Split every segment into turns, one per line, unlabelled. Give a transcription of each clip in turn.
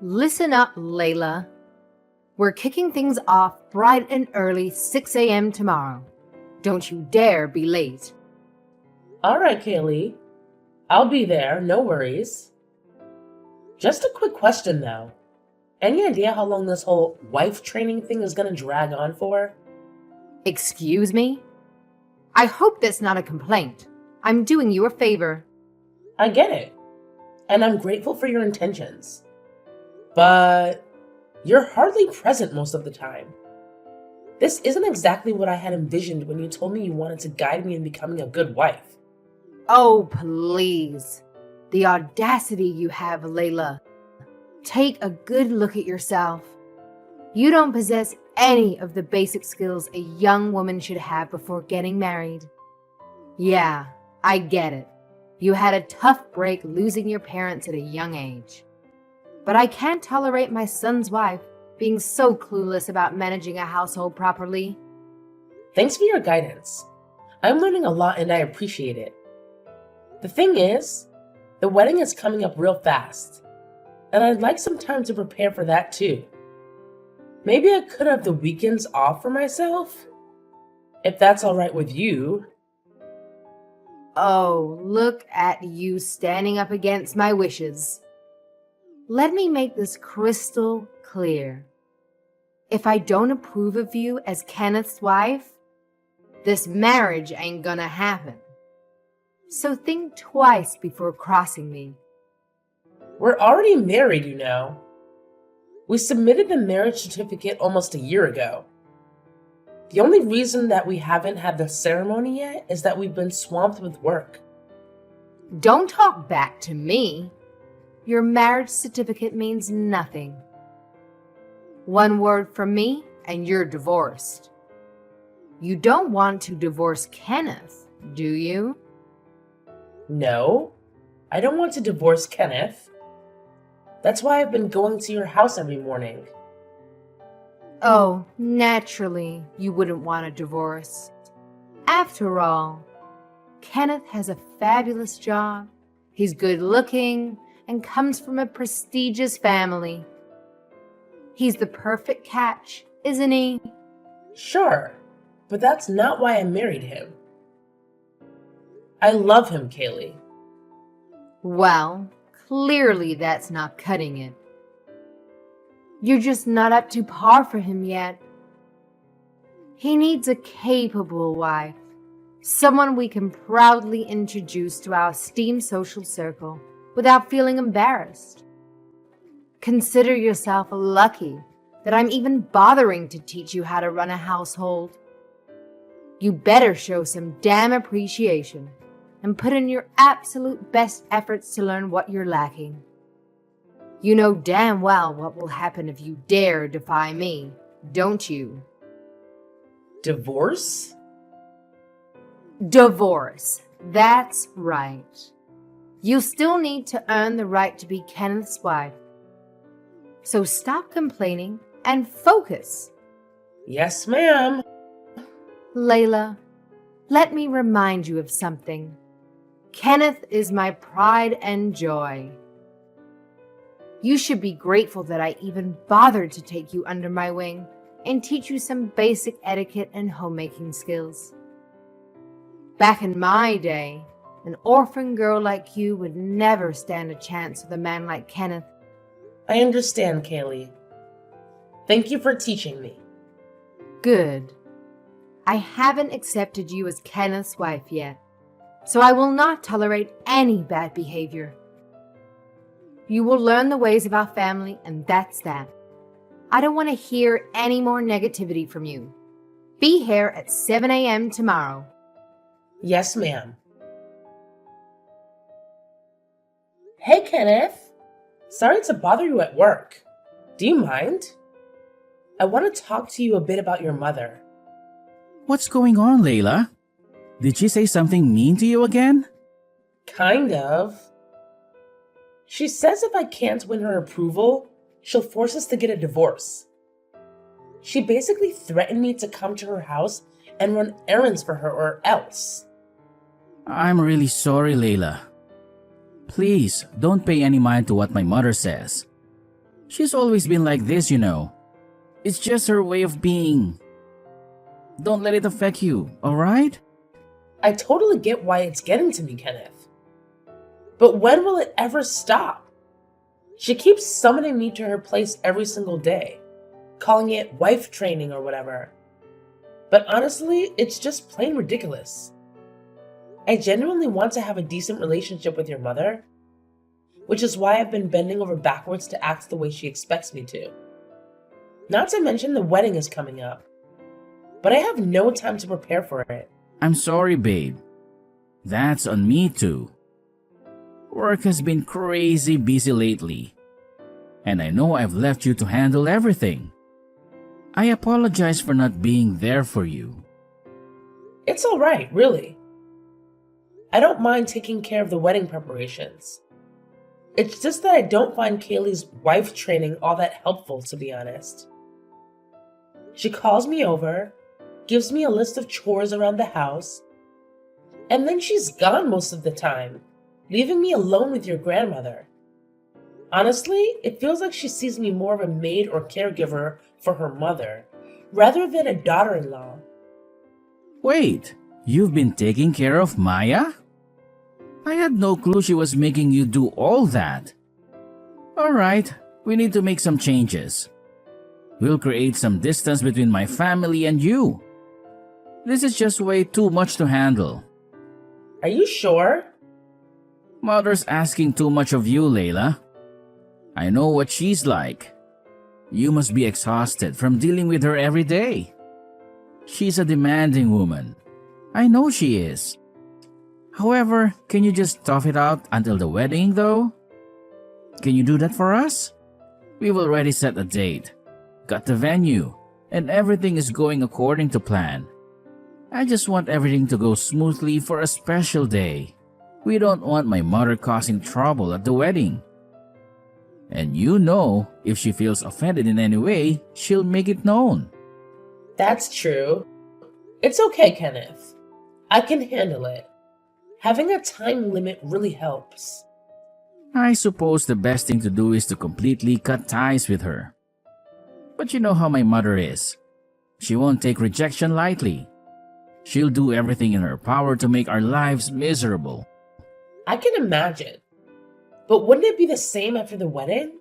Listen up, Layla. We're kicking things off bright and early 6 a.m. tomorrow. Don't you dare be late.
All right, Kaylee. I'll be there, no worries. Just a quick question, though. Any idea how long this whole wife training thing is going to drag on for?
Excuse me? I hope that's not a complaint. I'm doing you a favor.
I get it. And I'm grateful for your intentions. But you're hardly present most of the time. This isn't exactly what I had envisioned when you told me you wanted to guide me in becoming a good wife.
Oh, please. The audacity you have, Layla. Take a good look at yourself. You don't possess any of the basic skills a young woman should have before getting married. Yeah, I get it. You had a tough break losing your parents at a young age. But I can't tolerate my son's wife being so clueless about managing a household properly.
Thanks for your guidance. I'm learning a lot and I appreciate it. The thing is, the wedding is coming up real fast, and I'd like some time to prepare for that too. Maybe I could have the weekends off for myself? If that's alright with you.
Oh, look at you standing up against my wishes. Let me make this crystal clear. If I don't approve of you as Kenneth's wife, this marriage ain't gonna happen. So think twice before crossing me.
We're already married, you know. We submitted the marriage certificate almost a year ago. The only reason that we haven't had the ceremony yet is that we've been swamped with work.
Don't talk back to me. Your marriage certificate means nothing. One word from me and you're divorced. You don't want to divorce Kenneth, do you?
No, I don't want to divorce Kenneth. That's why I've been going to your house every morning.
Oh, naturally, you wouldn't want a divorce. After all, Kenneth has a fabulous job. He's good looking and comes from a prestigious family. He's the perfect catch, isn't he?
Sure, but that's not why I married him. I love him, Kaylee.
Well, clearly that's not cutting it. You're just not up to par for him yet. He needs a capable wife, someone we can proudly introduce to our esteemed social circle without feeling embarrassed. Consider yourself lucky that I'm even bothering to teach you how to run a household. You better show some damn appreciation and put in your absolute best efforts to learn what you're lacking. You know damn well what will happen if you dare defy me, don't you?
Divorce?
Divorce. That's right. You still need to earn the right to be Kenneth's wife. So stop complaining and focus.
Yes, ma'am.
Layla, let me remind you of something. Kenneth is my pride and joy. You should be grateful that I even bothered to take you under my wing and teach you some basic etiquette and homemaking skills. Back in my day, an orphan girl like you would never stand a chance with a man like Kenneth.
I understand, Kaylee. Thank you for teaching me.
Good. I haven't accepted you as Kenneth's wife yet, so I will not tolerate any bad behavior. You will learn the ways of our family, and that's that. I don't want to hear any more negativity from you. Be here at 7 a.m. tomorrow.
Yes, ma'am. Hey, Kenneth. Sorry to bother you at work. Do you mind? I want to talk to you a bit about your mother.
What's going on, Layla? Did she say something mean to you again?
Kind of. She says if I can't win her approval, she'll force us to get a divorce. She basically threatened me to come to her house and run errands for her or else.
I'm really sorry, Layla. Please, don't pay any mind to what my mother says. She's always been like this, you know. It's just her way of being. Don't let it affect you, alright?
I totally get why it's getting to me, Kenneth. But when will it ever stop? She keeps summoning me to her place every single day, calling it wife training or whatever. But honestly, it's just plain ridiculous. I genuinely want to have a decent relationship with your mother, which is why I've been bending over backwards to act the way she expects me to. Not to mention the wedding is coming up, but I have no time to prepare for it.
I'm sorry, babe. That's on me too. Work has been crazy busy lately, and I know I've left you to handle everything. I apologize for not being there for you.
It's alright, really. I don't mind taking care of the wedding preparations. It's just that I don't find Kaylee's wife training all that helpful, to be honest. She calls me over, gives me a list of chores around the house, and then she's gone most of the time, leaving me alone with your grandmother. Honestly, it feels like she sees me more of a maid or caregiver for her mother, rather than a daughter-in-law.
Wait, you've been taking care of Maya? I had no clue she was making you do all that. Alright, we need to make some changes. We'll create some distance between my family and you. This is just way too much to handle.
Are you sure?
Mother's asking too much of you, Layla. I know what she's like. You must be exhausted from dealing with her every day. She's a demanding woman. I know she is. However, can you just tough it out until the wedding, though? Can you do that for us? We've already set a date, got the venue, and everything is going according to plan. I just want everything to go smoothly for a special day. We don't want my mother causing trouble at the wedding. And you know, if she feels offended in any way, she'll make it known.
That's true. It's okay, Kenneth. I can handle it. Having a time limit really helps.
I suppose the best thing to do is to completely cut ties with her. But you know how my mother is. She won't take rejection lightly. She'll do everything in her power to make our lives miserable.
I can imagine. But wouldn't it be the same after the wedding?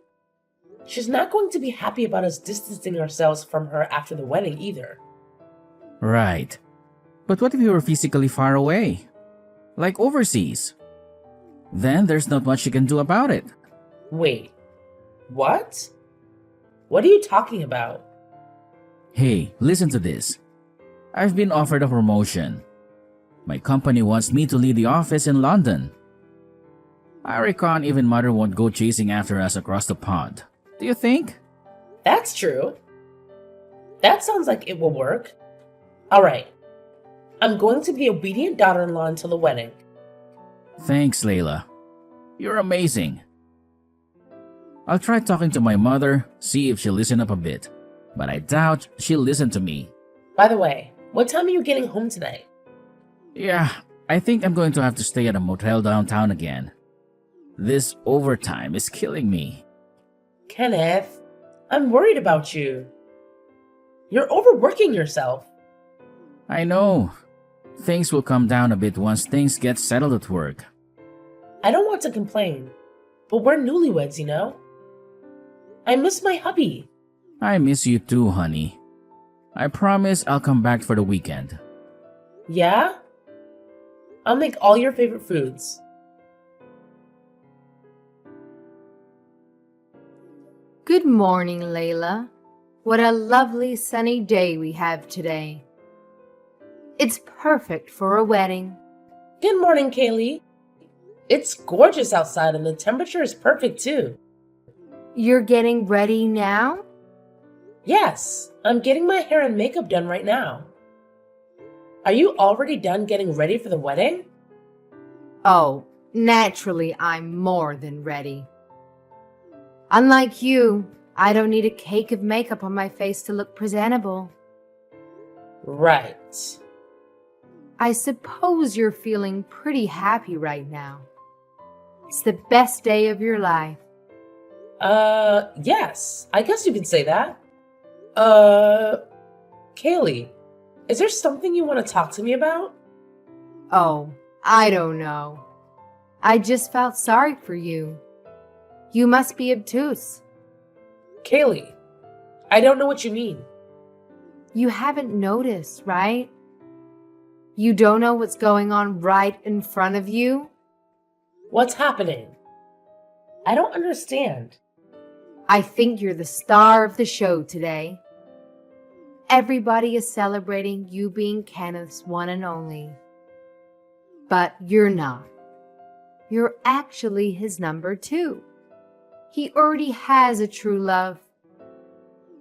She's not going to be happy about us distancing ourselves from her after the wedding either.
Right. But what if you were physically far away? Like overseas? Then there's not much you can do about it.
Wait. What? What are you talking about?
Hey, listen to this. I've been offered a promotion. My company wants me to lead the office in London. I reckon even mother won't go chasing after us across the pond. Do you think?
That's true. That sounds like it will work. Alright. I'm going to be obedient daughter-in-law until the wedding.
Thanks, Layla. You're amazing. I'll try talking to my mother, see if she'll listen up a bit. But I doubt she'll listen to me.
By the way, what time are you getting home tonight?
Yeah, I think I'm going to have to stay at a motel downtown again. This overtime is killing me.
Kenneth, I'm worried about you. You're overworking yourself.
I know. Things will calm down a bit once things get settled at work.
I don't want to complain, but we're newlyweds, you know? I miss my hubby.
I miss you too, honey. I promise I'll come back for the weekend.
Yeah? I'll make all your favorite foods.
Good morning, Layla. What a lovely sunny day we have today. It's perfect for a wedding.
Good morning, Kaylee. It's gorgeous outside and the temperature is perfect too.
You're getting ready now?
Yes, I'm getting my hair and makeup done right now. Are you already done getting ready for the wedding?
Oh, naturally, I'm more than ready. Unlike you, I don't need a cake of makeup on my face to look presentable.
Right.
I suppose you're feeling pretty happy right now. It's the best day of your life.
Yes, I guess you could say that. Kaylee, is there something you want to talk to me about?
Oh, I don't know. I just felt sorry for you. You must be obtuse.
Kaylee, I don't know what you mean.
You haven't noticed, right? You don't know what's going on right in front of you?
What's happening? I don't understand.
I think you're the star of the show today. Everybody is celebrating you being Kenneth's one and only. But you're not. You're actually his number two. He already has a true love.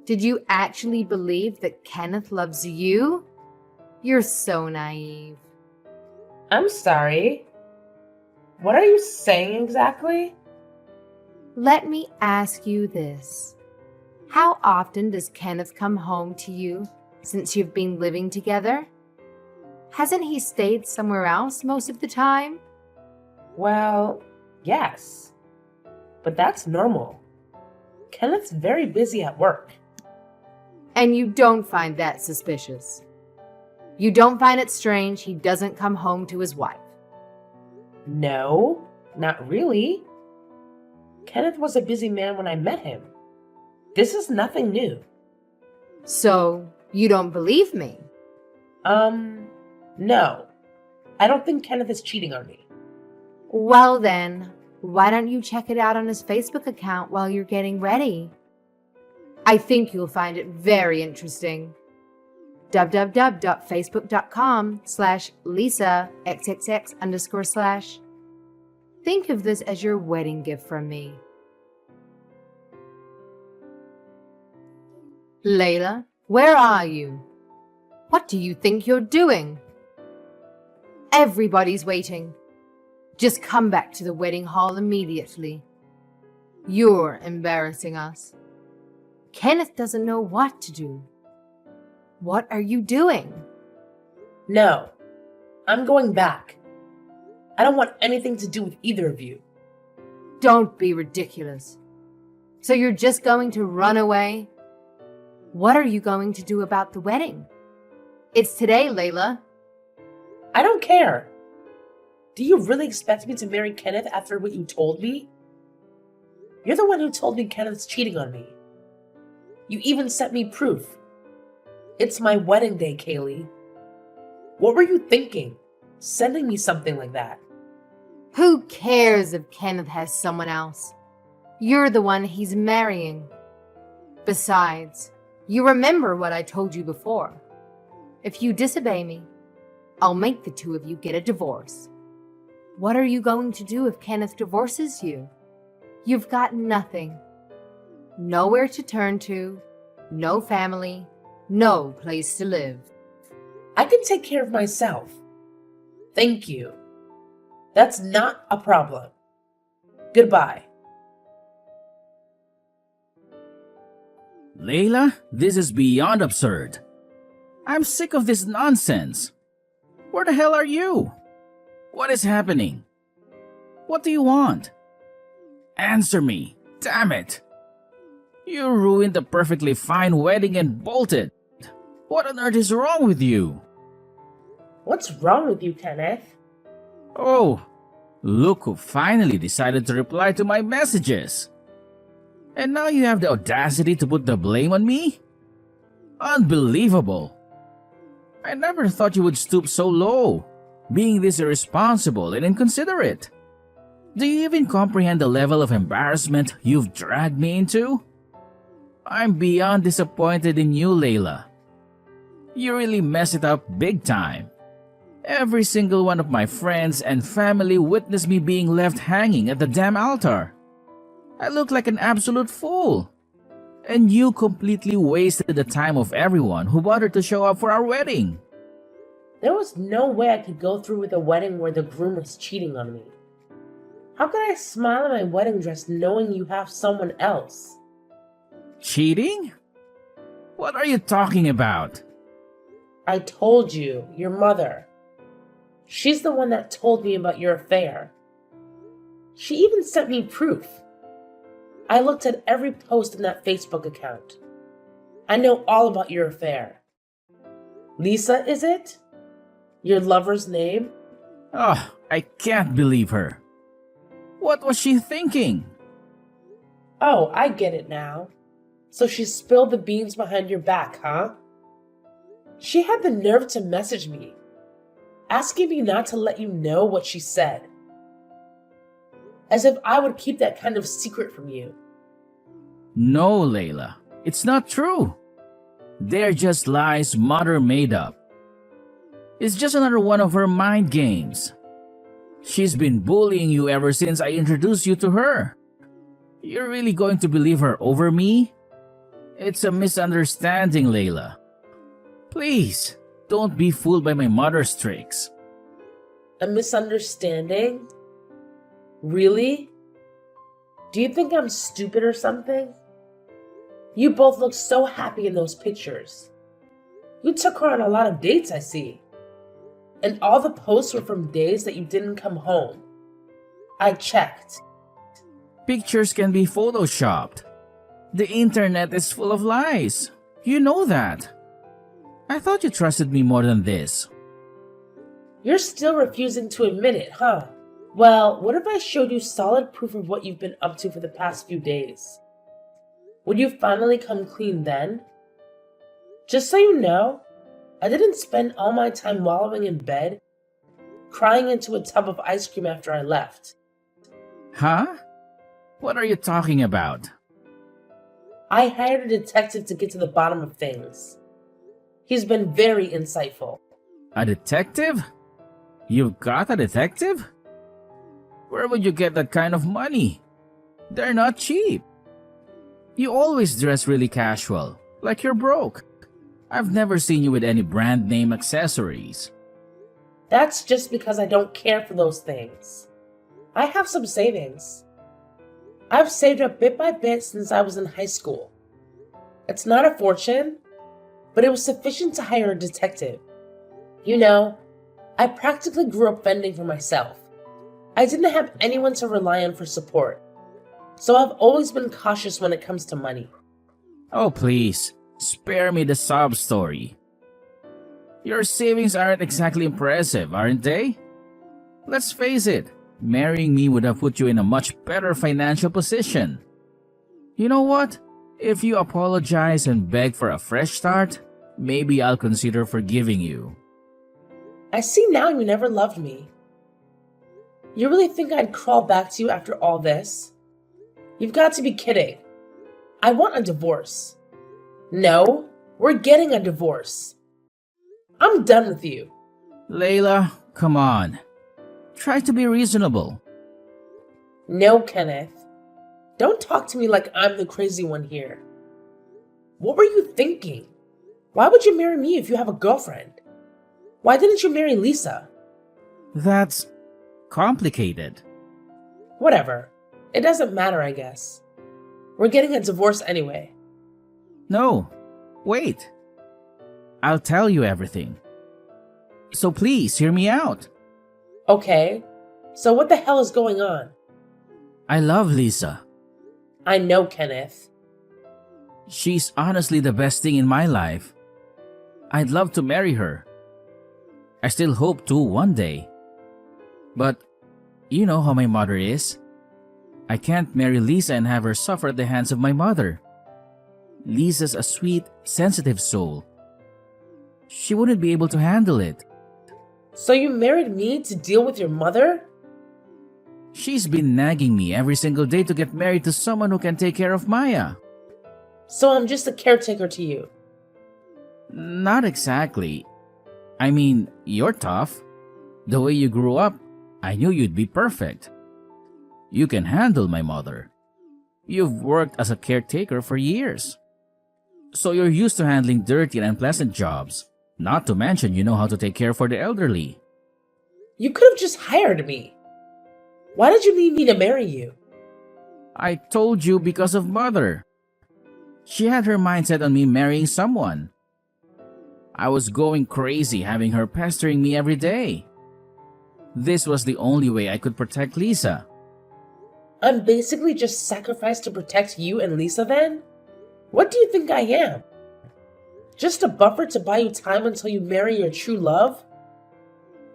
Did you actually believe that Kenneth loves you? You're so naive.
I'm sorry. What are you saying exactly?
Let me ask you this. How often does Kenneth come home to you since you've been living together? Hasn't he stayed somewhere else most of the time?
Well, yes. But that's normal. Kenneth's very busy at work.
And you don't find that suspicious. You don't find it strange he doesn't come home to his wife.
No, not really. Kenneth was a busy man when I met him. This is nothing new.
So, you don't believe me?
No. I don't think Kenneth is cheating on me.
Well then, why don't you check it out on his Facebook account while you're getting ready? I think you'll find it very interesting. www.facebook.com/LisaXXX_/. Think of this as your wedding gift from me. Layla, where are you? What do you think you're doing? Everybody's waiting. Just come back to the wedding hall immediately. You're embarrassing us. Kenneth doesn't know what to do. What are you doing?
No, I'm going back. I don't want anything to do with either of you.
Don't be ridiculous. So you're just going to run away? What are you going to do about the wedding? It's today, Layla.
I don't care. Do you really expect me to marry Kenneth after what you told me? You're the one who told me Kenneth's cheating on me. You even sent me proof. It's my wedding day, Kaylee. What were you thinking, sending me something like that?
Who cares if Kenneth has someone else? You're the one he's marrying. Besides, you remember what I told you before. If you disobey me, I'll make the two of you get a divorce. What are you going to do if Kenneth divorces you? You've got nothing. Nowhere to turn to, no family, no place to live.
I can take care of myself. Thank you. That's not a problem. Goodbye.
Layla, this is beyond absurd. I'm sick of this nonsense. Where the hell are you? What is happening? What do you want? Answer me, damn it. You ruined a perfectly fine wedding and bolted. What on earth is wrong with you?
What's wrong with you, Kenneth?
Oh, look who finally decided to reply to my messages. And now you have the audacity to put the blame on me? Unbelievable. I never thought you would stoop so low, being this irresponsible and inconsiderate. Do you even comprehend the level of embarrassment you've dragged me into? I'm beyond disappointed in you, Layla. You really messed it up big time. Every single one of my friends and family witnessed me being left hanging at the damn altar. I look like an absolute fool. And you completely wasted the time of everyone who bothered to show up for our wedding.
There was no way I could go through with a wedding where the groom was cheating on me. How could I smile in my wedding dress knowing you have someone else?
Cheating? What are you talking about?
I told you, your mother. She's the one that told me about your affair. She even sent me proof. I looked at every post in that Facebook account. I know all about your affair. Lisa, is it? Your lover's name?
Oh, I can't believe her. What was she thinking?
Oh, I get it now. So she spilled the beans behind your back, huh? She had the nerve to message me, asking me not to let you know what she said. As if I would keep that kind of secret from you.
No, Layla, it's not true. They're just lies Mother made up. It's just another one of her mind games. She's been bullying you ever since I introduced you to her. You're really going to believe her over me? It's a misunderstanding, Layla. Please, don't be fooled by my mother's tricks.
A misunderstanding? Really? Do you think I'm stupid or something? You both look so happy in those pictures. You took her on a lot of dates, I see. And all the posts were from days that you didn't come home. I checked.
Pictures can be photoshopped. The internet is full of lies. You know that. I thought you trusted me more than this.
You're still refusing to admit it, huh? Well, what if I showed you solid proof of what you've been up to for the past few days? Would you finally come clean then? Just so you know, I didn't spend all my time wallowing in bed, crying into a tub of ice cream after I left.
Huh? What are you talking about?
I hired a detective to get to the bottom of things. He's been very insightful.
A detective? You've got a detective? Where would you get that kind of money? They're not cheap. You always dress really casual, like you're broke. I've never seen you with any brand name accessories.
That's just because I don't care for those things. I have some savings. I've saved up bit by bit since I was in high school. It's not a fortune, but it was sufficient to hire a detective. You know, I practically grew up fending for myself. I didn't have anyone to rely on for support, so I've always been cautious when it comes to money.
Oh, please, spare me the sob story. Your savings aren't exactly impressive, aren't they? Let's face it, marrying me would have put you in a much better financial position. You know what? If you apologize and beg for a fresh start, maybe I'll consider forgiving you.
I see now you never loved me. You really think I'd crawl back to you after all this? You've got to be kidding. I want a divorce. No, we're getting a divorce. I'm done with you.
Layla, come on. Try to be reasonable.
No, Kenneth. Don't talk to me like I'm the crazy one here. What were you thinking? Why would you marry me if you have a girlfriend? Why didn't you marry Lisa?
That's complicated.
Whatever. It doesn't matter, I guess. We're getting a divorce anyway.
No, wait. I'll tell you everything. So please, hear me out.
Okay, so what the hell is going on?
I love Lisa.
I know, Kenneth.
She's honestly the best thing in my life. I'd love to marry her. I still hope to one day. But you know how my mother is. I can't marry Lisa and have her suffer at the hands of my mother. Lisa's a sweet, sensitive soul. She wouldn't be able to handle it.
So you married me to deal with your mother?
She's been nagging me every single day to get married to someone who can take care of Maya.
So I'm just a caretaker to you.
Not exactly. I mean, you're tough. The way you grew up, I knew you'd be perfect. You can handle my mother. You've worked as a caretaker for years. So you're used to handling dirty and unpleasant jobs. Not to mention you know how to take care for the elderly.
You could have just hired me. Why did you need me to marry you?
I told you because of Mother. She had her mind set on me marrying someone. I was going crazy having her pestering me every day. This was the only way I could protect Lisa.
I'm basically just sacrificed to protect you and Lisa then? What do you think I am? Just a buffer to buy you time until you marry your true love?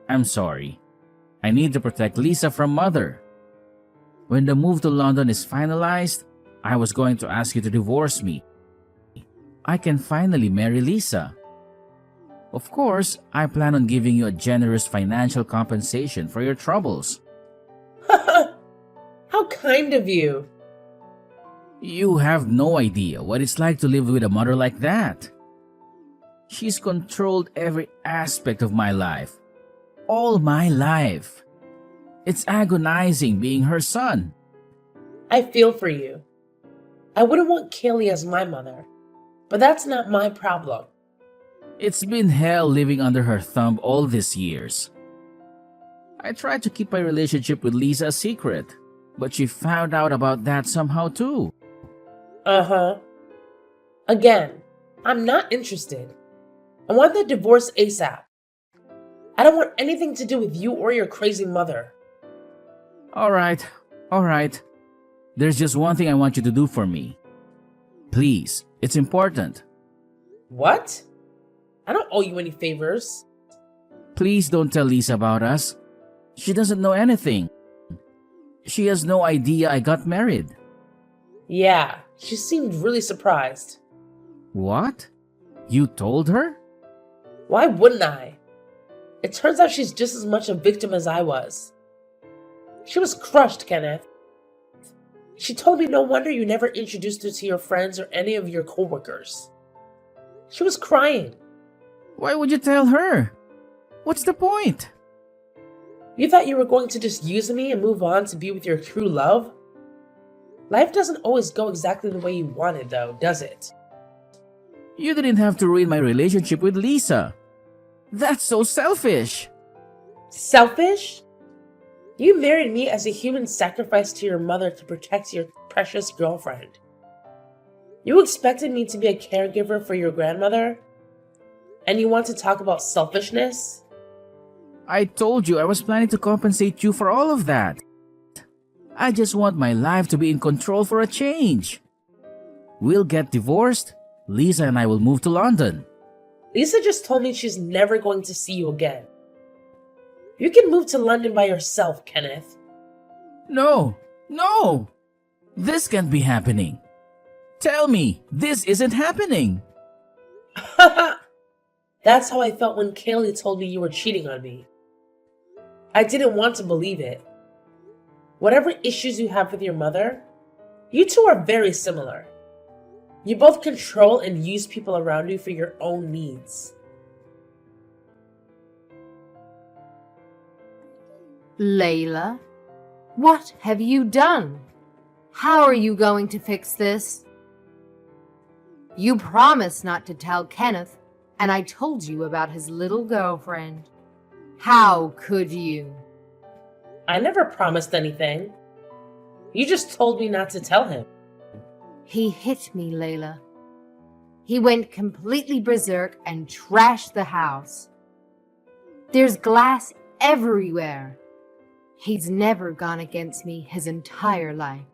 I'm sorry. I need to protect Lisa from Mother. When the move to London is finalized, I was going to ask you to divorce me. I can finally marry Lisa. Of course, I plan on giving you a generous financial compensation for your troubles.
How kind of you.
You have no idea what it's like to live with a mother like that. She's controlled every aspect of my life. All my life. It's agonizing being her son.
I feel for you. I wouldn't want Kaylee as my mother, but that's not my problem.
It's been hell living under her thumb all these years. I tried to keep my relationship with Lisa a secret, but she found out about that somehow too.
Again, I'm not interested. I want the divorce ASAP. I don't want anything to do with you or your crazy mother.
All right. There's just one thing I want you to do for me. Please, it's important.
What? I don't owe you any favors.
Please don't tell Lisa about us. She doesn't know anything. She has no idea I got married.
Yeah, she seemed really surprised.
What? You told her?
Why wouldn't I? It turns out she's just as much a victim as I was. She was crushed, Kenneth. She told me no wonder you never introduced her to your friends or any of your coworkers. She was crying.
Why would you tell her? What's the point?
You thought you were going to just use me and move on to be with your true love? Life doesn't always go exactly the way you wanted, though, does it?
You didn't have to ruin my relationship with Lisa. That's so selfish.
Selfish? You married me as a human sacrifice to your mother to protect your precious girlfriend. You expected me to be a caregiver for your grandmother? And you want to talk about selfishness?
I told you I was planning to compensate you for all of that. I just want my life to be in control for a change. We'll get divorced. Lisa and I will move to London.
Lisa just told me she's never going to see you again. You can move to London by yourself, Kenneth.
No! This can't be happening. Tell me, this isn't happening.
That's how I felt when Kaylee told me you were cheating on me. I didn't want to believe it. Whatever issues you have with your mother, you two are very similar. You both control and use people around you for your own needs.
Layla, what have you done? How are you going to fix this? You promised not to tell Kenneth, and I told you about his little girlfriend. How could you?
I never promised anything. You just told me not to tell him.
He hit me, Layla. He went completely berserk and trashed the house. There's glass everywhere. He's never gone against me his entire life.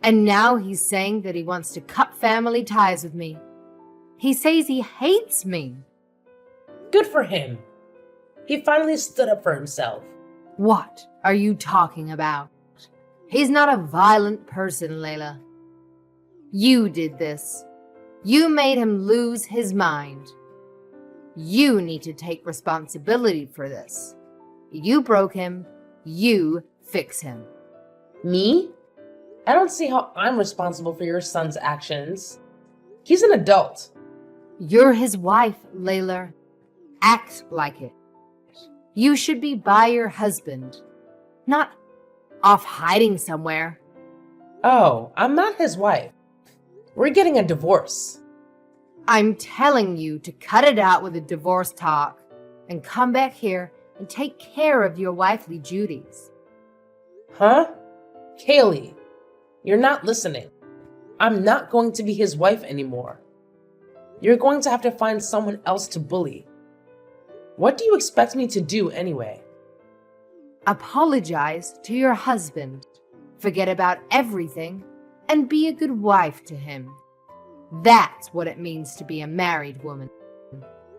And now he's saying that he wants to cut family ties with me. He says he hates me.
Good for him. He finally stood up for himself.
What are you talking about? He's not a violent person, Layla. You did this. You made him lose his mind. You need to take responsibility for this. You broke him. You fix him.
Me? I don't see how I'm responsible for your son's actions. He's an adult.
You're his wife, Layla. Act like it. You should be by your husband, not off hiding somewhere.
Oh, I'm not his wife. We're getting a divorce.
I'm telling you to cut it out with the divorce talk and come back here and take care of your wifely duties.
Huh? Kaylee, you're not listening. I'm not going to be his wife anymore. You're going to have to find someone else to bully. What do you expect me to do anyway?
Apologize to your husband. forget about everything, and be a good wife to him. That's what it means to be a married woman.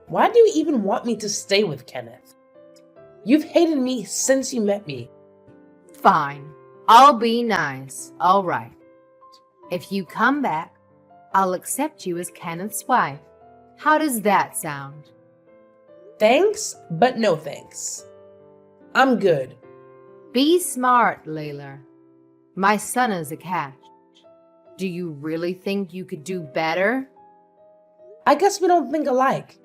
Why do you even want me to stay with Kenneth? You've hated me since you met me.
Fine, I'll be nice, all right. If you come back, I'll accept you as Kenneth's wife. How does that sound?
Thanks, but no thanks. I'm good.
Be smart, Layla. My son is a catch. Do you really think you could do better?
I guess we don't think alike,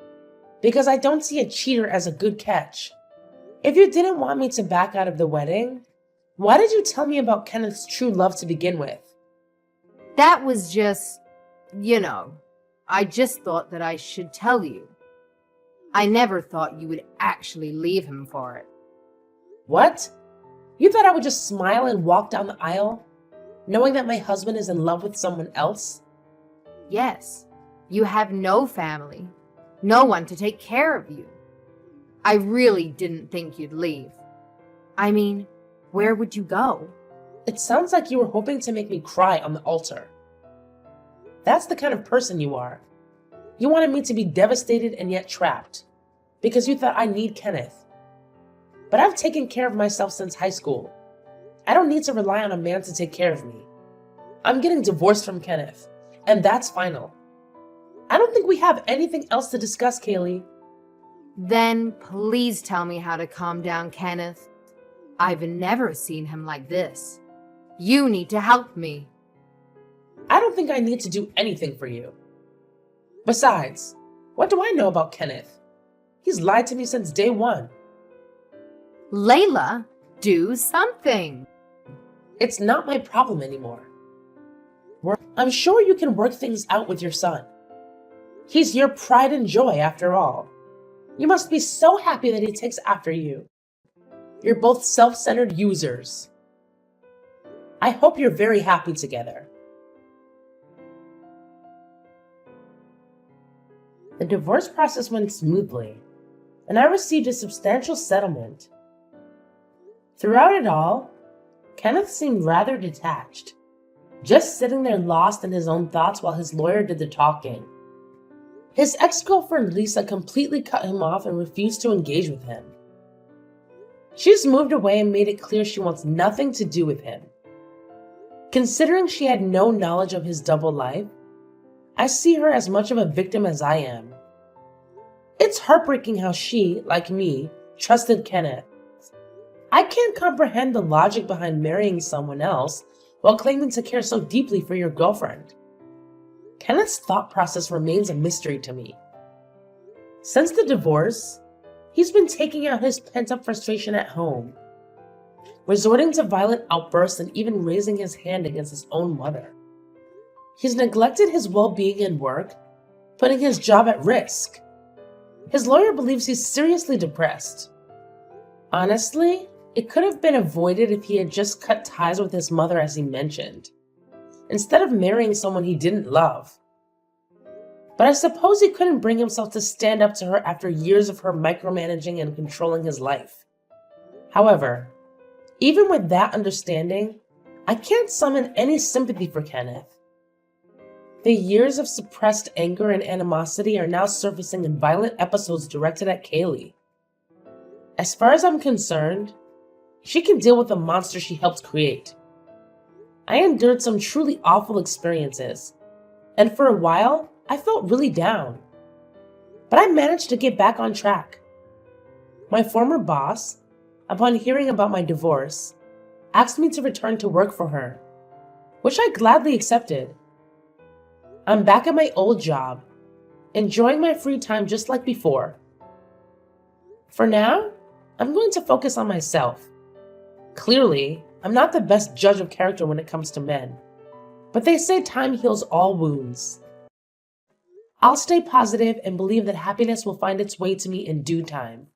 because I don't see a cheater as a good catch. If you didn't want me to back out of the wedding, why did you tell me about Kenneth's true love to begin with?
That was just, I just thought that I should tell you. I never thought you would actually leave him for it.
What? You thought I would just smile and walk down the aisle, knowing that my husband is in love with someone else?
Yes, you have no family, no one to take care of you. I really didn't think you'd leave. I mean, where would you go?
It sounds like you were hoping to make me cry on the altar. That's the kind of person you are. You wanted me to be devastated and yet trapped, because you thought I need Kenneth. But I've taken care of myself since high school. I don't need to rely on a man to take care of me. I'm getting divorced from Kenneth, and that's final. I don't think we have anything else to discuss, Kaylee.
Then please tell me how to calm down, Kenneth. I've never seen him like this. You need to help me.
I don't think I need to do anything for you. Besides, what do I know about Kenneth? He's lied to me since day one.
Layla, do something.
It's not my problem anymore. I'm sure you can work things out with your son. He's your pride and joy, after all. You must be so happy that he takes after you. You're both self-centered users. I hope you're very happy together. The divorce process went smoothly, and I received a substantial settlement. Throughout it all, Kenneth seemed rather detached, just sitting there lost in his own thoughts while his lawyer did the talking. His ex-girlfriend Lisa completely cut him off and refused to engage with him. She's moved away and made it clear she wants nothing to do with him. Considering she had no knowledge of his double life, I see her as much of a victim as I am. It's heartbreaking how she, like me, trusted Kenneth. I can't comprehend the logic behind marrying someone else while claiming to care so deeply for your girlfriend. Kenneth's thought process remains a mystery to me. Since the divorce, he's been taking out his pent-up frustration at home, resorting to violent outbursts and even raising his hand against his own mother. He's neglected his well-being and work, putting his job at risk. His lawyer believes he's seriously depressed. Honestly, it could have been avoided if he had just cut ties with his mother as he mentioned, instead of marrying someone he didn't love. But I suppose he couldn't bring himself to stand up to her after years of her micromanaging and controlling his life. However, even with that understanding, I can't summon any sympathy for Kenneth. The years of suppressed anger and animosity are now surfacing in violent episodes directed at Kaylee. As far as I'm concerned, she can deal with the monster she helped create. I endured some truly awful experiences, and for a while, I felt really down. But I managed to get back on track. My former boss, upon hearing about my divorce, asked me to return to work for her, which I gladly accepted. I'm back at my old job, enjoying my free time just like before. For now, I'm going to focus on myself. Clearly, I'm not the best judge of character when it comes to men, but they say time heals all wounds. I'll stay positive and believe that happiness will find its way to me in due time.